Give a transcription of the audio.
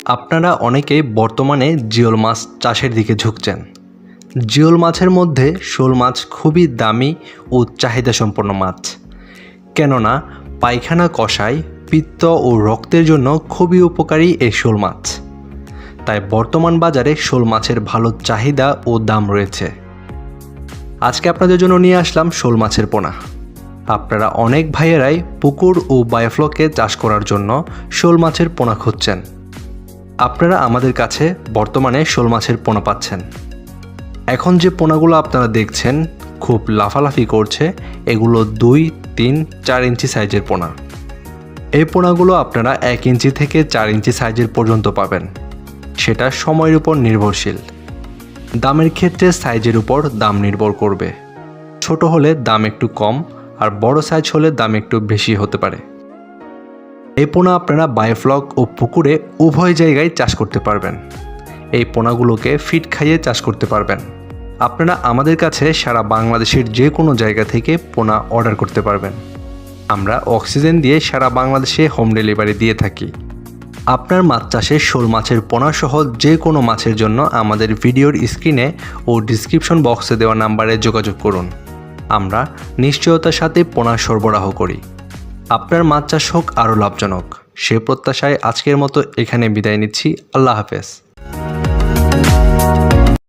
আপনারা অনেকেই বর্তমানে জিওল মাছ চাষের দিকে ঝুঁকছেন। জিওল মাছের মধ্যে শোল মাছ খুবই দামি ও চাহিদাসম্পন্ন মাছ, কেননা পায়খানা কষায়, পিত্ত ও রক্তের জন্য খুবই উপকারী এই শোল মাছ। তাই বর্তমান বাজারে শোল মাছের ভালো চাহিদা ও দাম রয়েছে। আজকে আপনাদের জন্য নিয়ে আসলাম শোল মাছের পোনা। আপনারা অনেক ভাইয়েরাই পুকুর ও বায়োফ্লকে চাষ করার জন্য শোল মাছের পোনা খুঁজছেন। আপনারা আমাদের কাছে বর্তমানে শোল মাছের পোনা পাচ্ছেন। এখন যে পোনাগুলো আপনারা দেখছেন খুব লাফালাফি করছে, এগুলো 2, 3, 4 ইঞ্চি সাইজের পোনা। এই পোনাগুলো আপনারা 1 ইঞ্চি থেকে 4 ইঞ্চি সাইজের পর্যন্ত পাবেন, সেটা সময়ের উপর নির্ভরশীল। দামের ক্ষেত্রে সাইজের উপর দাম নির্ভর করবে। ছোট হলে দাম একটু কম, আর বড় সাইজ হলে দাম একটু বেশি হতে পারে। এই পোনা আপনারা বায়োফ্লক ও পুকুরে উভয় জায়গায় চাষ করতে পারবেন। এই পোনাগুলোকে ফিড খাইয়ে চাষ করতে পারবেন। আপনারা আমাদের কাছে সারা বাংলাদেশের যে কোনো জায়গা থেকে পোনা অর্ডার করতে পারবেন। আমরা অক্সিজেন দিয়ে সারা বাংলাদেশে হোম ডেলিভারি দিয়ে থাকি। আপনার মাছ চাষে শোল মাছের পোনা সহ যে কোনো মাছের জন্য আমাদের ভিডিওর স্ক্রিনে ও ডিসক্রিপশন বক্সে দেওয়া নাম্বারে যোগাযোগ করুন। আমরা নিশ্চয়তার সাথে পোনা সরবরাহ করি। আপনার মাছ চাষ হোক আরও লাভজনক, সে প্রত্যাশায় আজকের মতো এখানে বিদায় নিচ্ছি। আল্লাহ হাফেজ।